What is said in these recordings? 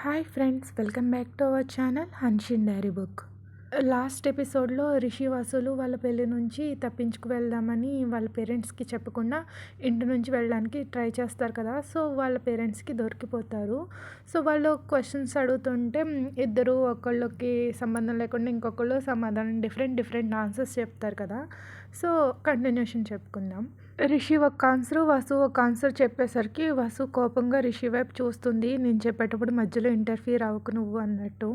Hi friends, welcome back to our channel హన్షిన్ diary book. Last ఎపిసోడ్లో రిషి వాసులు వాళ్ళ పెళ్లి నుంచి తప్పించుకు వెళ్దామని వాళ్ళ పేరెంట్స్కి చెప్పకుండా ఇంటి నుంచి వెళ్ళడానికి ట్రై చేస్తారు కదా. సో వాళ్ళ పేరెంట్స్కి దొరికిపోతారు. సో వాళ్ళు క్వశ్చన్స్ అడుగుతుంటే ఇద్దరు ఒకళ్ళకి సంబంధం లేకుండా ఇంకొకళ్ళు సమాధానం డిఫరెంట్ ఆన్సర్స్ చెప్తారు కదా. సో కంటిన్యూషన్ చెప్పుకుందాం. రిషి ఒక ఆన్సర్, వసు ఒక ఆన్సర్ చెప్పేసరికి వసు కోపంగా రిషి వైపు చూస్తుంది. నేను చెప్పేటప్పుడు మధ్యలో ఇంటర్ఫియర్ అవ్వకు నువ్వు అన్నట్టు.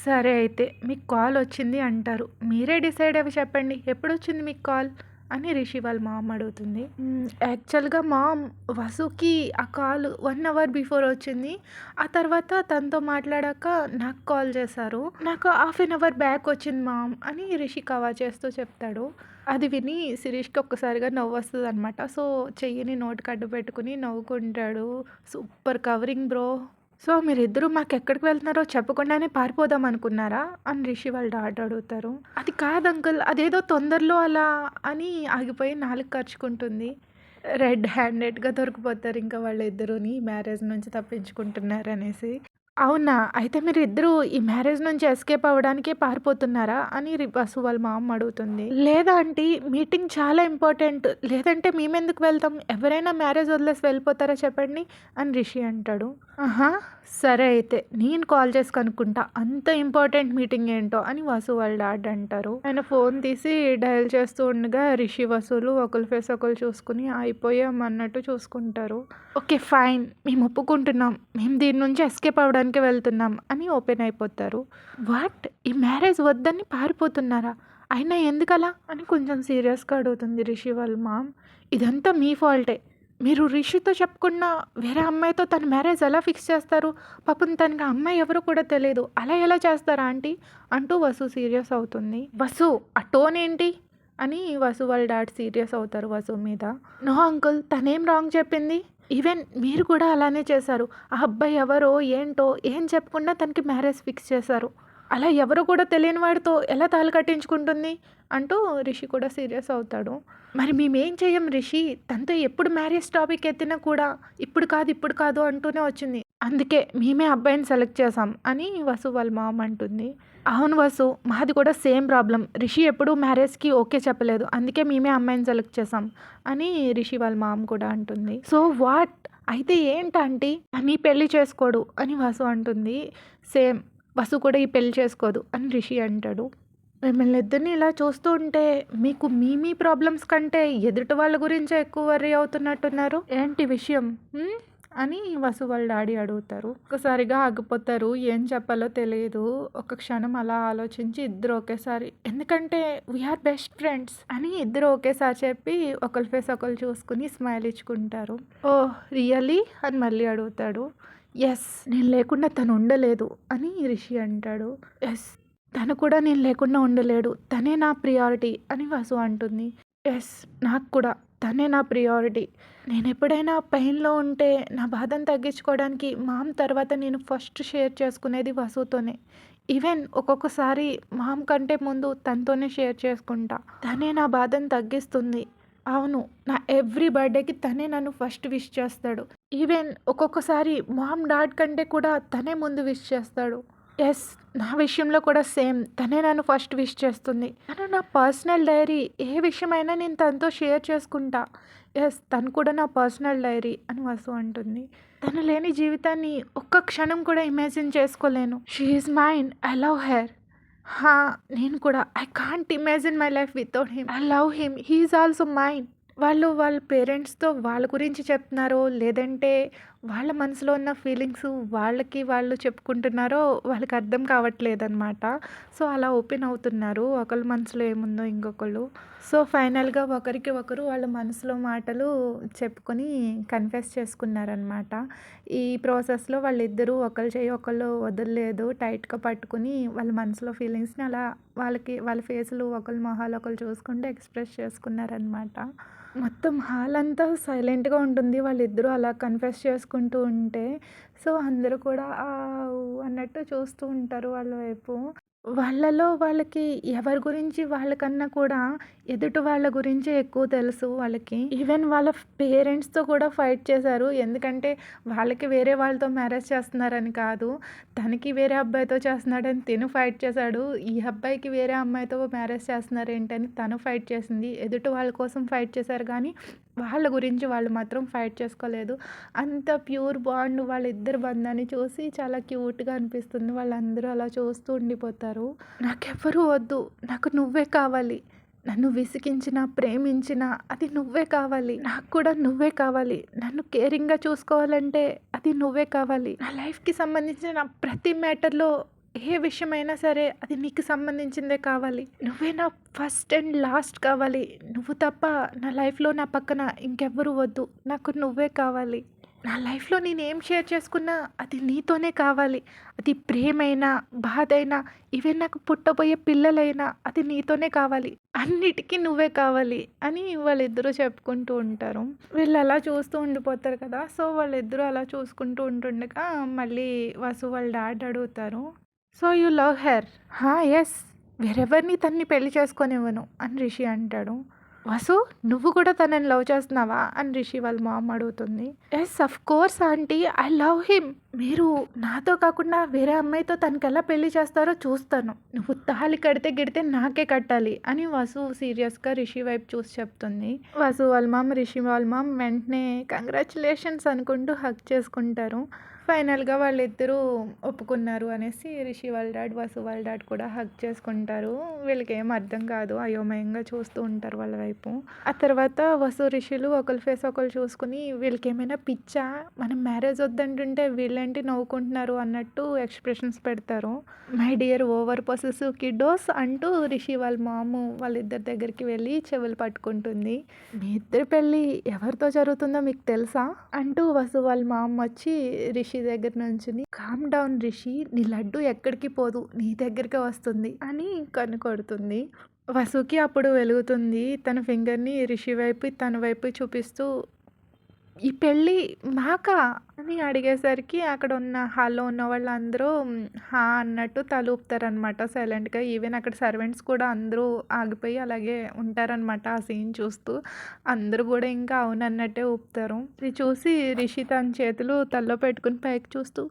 సరే అయితే మీకు కాల్ వచ్చింది అంటారు, మీరే డిసైడ్ అవి చెప్పండి, ఎప్పుడు వచ్చింది మీకు కాల్ అని రిషి వాళ్ళ మామ్ అడుగుతుంది. యాక్చువల్గా మామ్ వసుకి ఆ కాల్ 1 అవర్ బిఫోర్ వచ్చింది. ఆ తర్వాత తనతో మాట్లాడాక నాకు కాల్ చేశారు. నాకు హాఫ్ అన్ అవర్ బ్యాక్ వచ్చింది మామ్ అని రిషి కవా చేస్తూ చెప్తాడు. అది విని శిరీష్కి ఒక్కసారిగా నవ్వు వస్తుంది అనమాట. సో చెయ్యిని నోటికి అడ్డు పెట్టుకుని నవ్వుకుంటాడు. Super covering bro. సో మీరిద్దరూ మాకు ఎక్కడికి వెళ్తున్నారో చెప్పకుండానే పారిపోదాం అనుకున్నారా అని రిషి వాళ్ళ డాడ్ అడుగుతారు. అది కాదు అంకుల్, అదేదో తొందరలో అలా అని ఆగిపోయి నాలుగు ఖర్చుకుంటుంది. రెడ్ హ్యాండెడ్గా దొరికిపోతారు ఇంకా వాళ్ళిద్దరూని మ్యారేజ్ నుంచి తప్పించుకుంటున్నారు అనేసి. అవునా, అయితే మీరు ఇద్దరు ఈ మ్యారేజ్ నుంచి ఎస్కేప్ అవ్వడానికే పారిపోతున్నారా అని వసు వాళ్ళ మా అమ్మ అడుగుతుంది. లేదా ఆంటీ, మీటింగ్ చాలా ఇంపార్టెంట్, లేదంటే మేమెందుకు వెళ్తాం, ఎవరైనా మ్యారేజ్ వదిలేసి వెళ్ళిపోతారా చెప్పండి అని రిషి అంటాడు. ఆహా సరే అయితే నేను కాల్ చేసి కనుక్కుంటా అంత ఇంపార్టెంట్ మీటింగ్ ఏంటో అని వసు వాళ్ళ డాడ్ అంటారు. ఆయన ఫోన్ తీసి డయల్ చేస్తూ ఉండగా రిషి వసులు ఒకరి ఫేస్ ఒకరు చూసుకుని అయిపోయాం అన్నట్టు చూసుకుంటారు. ఓకే ఫైన్, మేము ఒప్పుకుంటున్నాం, మేము దీని నుంచి ఎస్కేప్ అవ్వడానికి వెళ్తున్నాం అని ఓపెన్ అయిపోతారు. వాట్, ఈ మ్యారేజ్ వద్దని పారిపోతున్నారా, అయినా ఎందుకలా అని కొంచెం సీరియస్గా అడుగుతుంది రిషి వాళ్ళ మామ్. ఇదంతా మీ ఫాల్టే, మీరు రిషితో చెప్పకుండా వేరే అమ్మాయితో తన మ్యారేజ్ ఎలా ఫిక్స్ చేస్తారు, పాపం తనకి అమ్మాయి ఎవరు కూడా తెలియదు, అలా ఎలా చేస్తారా ఆంటీ అంటూ వసు సీరియస్ అవుతుంది. వసు ఆ టోన్ ఏంటి అని వసు వాళ్ళ డాడ్ సీరియస్ అవుతారు వసు మీద. నో అంకుల్, తనేం రాంగ్ చెప్పింది, ఈవెన్ మీరు కూడా అలానే చేశారు, ఆ అబ్బాయి ఎవరో ఏంటో ఏం చెప్పకుండా తనకి మ్యారేజ్ ఫిక్స్ చేశారు, అలా ఎవరు కూడా తెలియని వాడితో ఎలా తాళి కట్టించుకుంటుంది అంటూ రిషి కూడా సీరియస్ అవుతాడు. మరి మేమేం చెయ్యం రిషి, తనతో ఎప్పుడు మ్యారేజ్ టాపిక్ ఎత్తినా కూడా ఇప్పుడు కాదు అంటూనే వచ్చింది, అందుకే మేమే అబ్బాయిని సెలెక్ట్ చేసాం అని వసు వాళ్ళ మామ అంటుంది. అవును వసు, మాది కూడా సేమ్ ప్రాబ్లం, రిషి ఎప్పుడు మ్యారేజ్కి ఓకే చెప్పలేదు, అందుకే మేమే అమ్మాయిని సెలెక్ట్ చేసాం అని రిషి వాళ్ళ మామ కూడా అంటుంది. సో వాట్, అయితే ఏంటంటే అని పెళ్లి చేసుకోడు అని వసు అంటుంది. సేమ్, వసు కూడా ఈ పెళ్లి చేసుకోదు అని రిషి అంటాడు. మిమ్మల్ని ఇద్దరిని ఇలా చూస్తూ ఉంటే మీకు మీ ప్రాబ్లమ్స్ కంటే ఎదుటి వాళ్ళ గురించే ఎక్కువ వర్రీ అవుతున్నట్టున్నారు, ఏంటి విషయం అని వసు వాళ్ళ డాడీ అడుగుతారు. ఒకసారిగా ఆగిపోతారు, ఏం చెప్పాలో తెలియదు. ఒక క్షణం అలా ఆలోచించి ఇద్దరు ఒకేసారి, ఎందుకంటే వీఆర్ బెస్ట్ ఫ్రెండ్స్ అని ఇద్దరు ఒకేసారి చెప్పి ఒకరి ఫేస్ ఒకరు చూసుకుని స్మైల్ ఇచ్చుకుంటారు. ఓ రియల్లీ అని మళ్ళీ అడుగుతాడు. ఎస్, నేను లేకుండా తను ఉండలేదు అని రిషి అంటాడు. ఎస్, తను కూడా నేను లేకుండా ఉండలేడు, తనే నా ప్రియారిటీ అని వసు అంటుంది. ఎస్, నాకు కూడా తనే నా ప్రియారిటీ, నేను ఎప్పుడైనా పెయిన్లో ఉంటే నా బాధను తగ్గించుకోవడానికి మామ్ తర్వాత నేను ఫస్ట్ షేర్ చేసుకునేది వసుతోనే, ఈవెన్ ఒక్కొక్కసారి మామ్ కంటే ముందు తనతోనే షేర్ చేసుకుంటా, తనే నా బాధను తగ్గిస్తుంది. అవును, నా ఎవ్రీ బర్త్డేకి తనే నన్ను ఫస్ట్ విష్ చేస్తాడు, ఈవెన్ ఒక్కొక్కసారి మామ్ డాడ్ కంటే కూడా తనే ముందు విష్ చేస్తాడు. ఎస్, నా విషయంలో కూడా సేమ్, తనే నన్ను ఫస్ట్ విష్ చేస్తుంది, తను నా పర్సనల్ డైరీ, ఏ విషయమైనా నేను తనతో షేర్ చేసుకుంటా. ఎస్, తను కూడా నా పర్సనల్ డైరీ అని వసు అంటుంది. తను లేని జీవితాన్ని ఒక్క క్షణం కూడా ఇమాజిన్ చేసుకోలేను, she is mine, I love her. నేను కూడా I can't imagine my life without him, I love him, he is also mine. వాళ్ళు వాళ్ళ పేరెంట్స్తో వాళ్ళ గురించి చెప్తున్నారో లేదంటే వాళ్ళ మనసులో ఉన్న ఫీలింగ్స్ వాళ్ళకి వాళ్ళు చెప్పుకుంటున్నారో వాళ్ళకి అర్థం కావట్లేదన్నమాట. సో అలా ఓపెన్ అవుతున్నారు, ఒకళ్ళ మనసులో ఏముందో ఇంకొకళ్ళు. సో ఫైనల్గా ఒకరికి ఒకరు వాళ్ళ మనసులో మాటలు చెప్పుకొని కన్ఫెస్ చేసుకున్నారనమాట. ఈ ప్రాసెస్లో వాళ్ళిద్దరూ ఒకళ్ళు చేయి ఒకళ్ళు వదలలేదు, టైట్గా పట్టుకుని వాళ్ళ మనసులో ఫీలింగ్స్ని అలా వాళ్ళ ఫేసులు ఒకళ్ళ మొహాలు ఒకళ్ళు చూసుకుంటూ ఎక్స్ప్రెస్ చేసుకున్నారనమాట. మొత్తం హాల్ అంతా సైలెంట్గా ఉంటుంది వాళ్ళిద్దరూ అలా కన్ఫెస్ చేసుకుంటూ ఉంటే. సో అందరూ కూడా అన్నట్టు చూస్తూ ఉంటారు వాళ్ళ వైపు. వాళ్ళలో వాళ్ళకి ఎవరి గురించి వాళ్ళకన్నా కూడా ఎదుటి వాళ్ళ గురించే ఎక్కువ తెలుసు వాళ్ళకి. ఈవెన్ వాళ్ళ పేరెంట్స్‌తో కూడా ఫైట్ చేశారు. ఎందుకంటే వాళ్ళకి వేరే వాళ్ళతో మ్యారేజ్ చేస్తున్నారని కాదు. తనకి వేరే అబ్బాయితో చేస్తున్నాడని తిను ఫైట్ చేశాడు. ఈ అబ్బాయికి వేరే అమ్మాయితో మ్యారేజ్ చేస్తున్నారేంటని తను ఫైట్ చేసింది. ఎదుటి వాళ్ళ కోసం ఫైట్ చేశారు గానీ, వాళ్ళ గురించి వాళ్ళు మాత్రం ఫైట్ చేసుకోలేదు. అంత ప్యూర్ బాండ్ వాళ్ళిద్దరి బంధాన్ని చూసి చాలా క్యూట్‌గా అనిపిస్తుంది. వాళ్ళందరూ అలా చూస్తూ ఉండిపోతారు. నాకెవ్వరూ వద్దు. నాకు నువ్వే కావాలి. నన్ను విసిగించినా, ప్రేమించినా అది నువ్వే కావాలి. నాకు కూడా నువ్వే కావాలి. నన్ను కేరింగ్‌గా చూసుకోవాలంటే అది నువ్వే కావాలి. నా లైఫ్‌కి సంబంధించిన ప్రతి మ్యాటర్‌లో ఏ విషయమైనా సరే అది నీకు సంబంధించిందే కావాలి. నువ్వే నా ఫస్ట్ అండ్ లాస్ట్ కావాలి. నువ్వు తప్ప నా లైఫ్‌లో నా పక్కన ఇంకెవ్వరు వద్దు. నాకు నువ్వే కావాలి. నా లైఫ్‌లో నేనేం షేర్ చేసుకున్నా అది నీతోనే కావాలి. అది ప్రేమైనా, బాధైనా, ఈవెన్ నాకు పుట్టబోయే పిల్లలైనా అది నీతోనే కావాలి. అన్నిటికి నువ్వే కావాలి అని వాళ్ళిద్దరూ చెప్పుకుంటూ ఉంటారు. వీళ్ళు అలా చూస్తూ ఉండిపోతారు కదా! సో, వాళ్ళిద్దరూ అలా చూసుకుంటూ ఉంటుండగా మళ్ళీ వసు వాళ్ళ డాడ్ అడుగుతారు. So, you love her? Yes. వేరెవరిని తనని పెళ్లి చేసుకోనివ్వను అని రిషి అంటాడు. వసు, నువ్వు కూడా తనని లవ్ చేస్తున్నావా అని రిషి వాళ్ళ మామ్ అడుగుతుంది. Yes of course aunty, I love him. మీరు నాతో కాకుండా వేరే అమ్మాయితో తనకి ఎలా పెళ్లి చేస్తారో చూస్తాను. నువ్వు తాళి కడితే గిడితే నాకే కట్టాలి అని వసు సీరియస్గా రిషి వైపు చూసి చెప్తుంది. వసు వాళ్ళ మామ్ రిషి వాళ్ళ మామ్ వెంటనే కంగ్రాచులేషన్స్ అనుకుంటూ హగ్ చేసుకుంటారు. ఫైనల్గా వాళ్ళిద్దరూ ఒప్పుకున్నారు అనేసి రిషి వాళ్ళ డాడ్ వసు వాళ్ళ డాడ్ కూడా హగ్ చేసుకుంటారు. వీళ్ళకి ఏం అర్థం కాదు, అయోమయంగా చూస్తూ ఉంటారు వాళ్ళ వైపు. ఆ తర్వాత వసు రిషిలు ఒకరి ఫేస్ ఒకరు చూసుకుని వీళ్ళకి ఏమైనా పిచ్చా, మనం మ్యారేజ్ వద్దంటుంటే వీళ్ళేంటి నవ్వుకుంటున్నారు అన్నట్టు ఎక్స్ప్రెషన్స్ పెడతారు. మై డియర్ ఓవర్ పొసెసివ్ కిడ్డోస్ అంటూ రిషి వాళ్ళ మాము వాళ్ళిద్దరి దగ్గరికి వెళ్ళి చెవులు పట్టుకుంటుంది. మీ ఇద్దరి పెళ్ళి ఎవరితో జరుగుతుందో మీకు తెలుసా అంటూ వసు వాళ్ళ మామ వచ్చి రిషి దగ్గర నుంచుని, కామ్ డౌన్ రిషి, నీ లడ్డు ఎక్కడికి పోదు, నీ దగ్గరికే వస్తుంది అని కన్ను కొడుతుంది. వసుకి అప్పుడు వెలుగుతుంది. తన ఫింగర్ని రిషి వైపు తన వైపు చూపిస్తూ, ఈ పెళ్ళి మాకా అని అడిగేసరికి అక్కడ ఉన్న హాల్లో ఉన్న వాళ్ళందరూ హా అన్నట్టు తల ఊపుతారనమాట సైలెంట్గా. ఈవెన్ అక్కడ సర్వెంట్స్ కూడా అందరూ ఆగిపోయి అలాగే ఉంటారనమాట ఆ సీన్ చూస్తూ. అందరూ కూడా ఇంకా అవునన్నట్టే ఊపుతారు. ఇది చూసి రిషి తన చేతులు తలలో పెట్టుకుని పైకి చూస్తూ,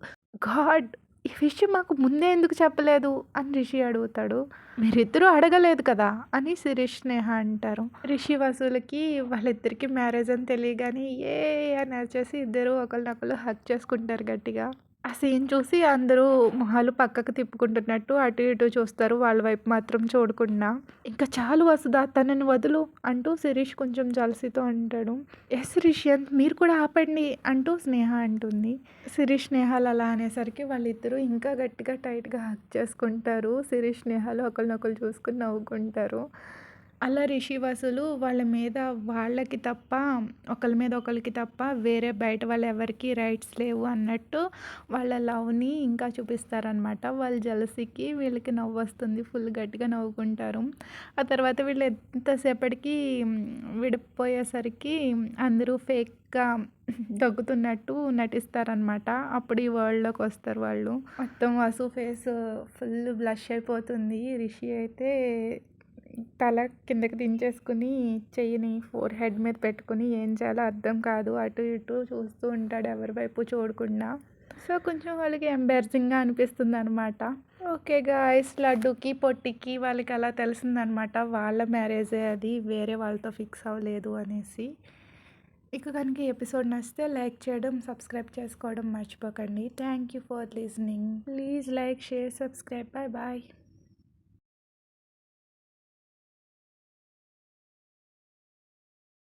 గాడ్, ఈ విషయం మాకు ముందే ఎందుకు చెప్పలేదు అని రిషి అడుగుతాడు. మీరిద్దరూ అడగలేదు కదా అని శిరీష్ స్నేహ అంటారు. రిషి వసులకి వాళ్ళిద్దరికి మ్యారేజ్ అని తెలియగానే ఏ అని వచ్చేసి ఇద్దరు ఒకరినొకరు హగ్ చేసుకుంటారు గట్టిగా. ఆ సీన్ చూసి అందరూ మొహాలు పక్కకు తిప్పుకుంటున్నట్టు అటు ఇటు చూస్తారు, వాళ్ళ వైపు మాత్రం చూడకుండా. ఇంకా చాలు వసుదా, తనని వదులు అంటూ శిరీష్ కొంచెం జలసితో అంటాడు. ఎస్ రిషియన్, మీరు కూడా ఆపండి అంటూ స్నేహ అంటుంది. శిరీష్ స్నేహాలు అలా అనేసరికి వాళ్ళిద్దరూ ఇంకా గట్టిగా టైట్గా హగ్ చేసుకుంటారు. శిరీష్ స్నేహాలు ఒకరినొకరు చూసుకుని నవ్వుకుంటారు. అలా రిషి వసులు వాళ్ళ మీద వాళ్ళకి తప్ప, ఒకళ్ళ మీద ఒకళ్ళకి తప్ప వేరే బయట వాళ్ళు ఎవరికీ రైట్స్ లేవు అన్నట్టు వాళ్ళ లవ్‌ని ఇంకా చూపిస్తారనమాట. వాళ్ళ జెలసీకి వీళ్ళకి నవ్వొస్తుంది. ఫుల్ గట్టిగా నవ్వుకుంటారు. ఆ తర్వాత వీళ్ళు ఎంతసేపటికి విడిపోయేసరికి అందరూ ఫేక్‌గా దగ్గుతున్నట్టు నటిస్తారనమాట. అప్పుడు ఈ వరల్డ్‌లోకి వస్తారు వాళ్ళు. మొత్తం వసు ఫేస్ ఫుల్ బ్లష్ అయిపోతుంది. రిషి అయితే తల కిందకి దించేసుకుని చెయ్యిని ఫోర్ హెడ్ మీద పెట్టుకుని ఏం చేయాలో అర్థం కాదు. అటు ఇటు చూస్తూ ఉంటాడు ఎవరి వైపు చూడకుండా. సో, కొంచెం వాళ్ళకి ఎంబారసింగ్‌గా అనిపిస్తుందనమాట. ఓకే గాయ్స్, లడ్డుకి, పొట్టికి వాళ్ళకి అలా తెలిసిందనమాట. వాళ్ళ మ్యారేజే అది, వేరే వాళ్ళతో ఫిక్స్ అవ్వలేదు అనేసి. మీకు కనుక ఈ ఎపిసోడ్ నచ్చితే లైక్ చేయడం, సబ్స్క్రైబ్ చేసుకోవడం మర్చిపోకండి. Thank you for listening. Please like, share, subscribe. Bye bye.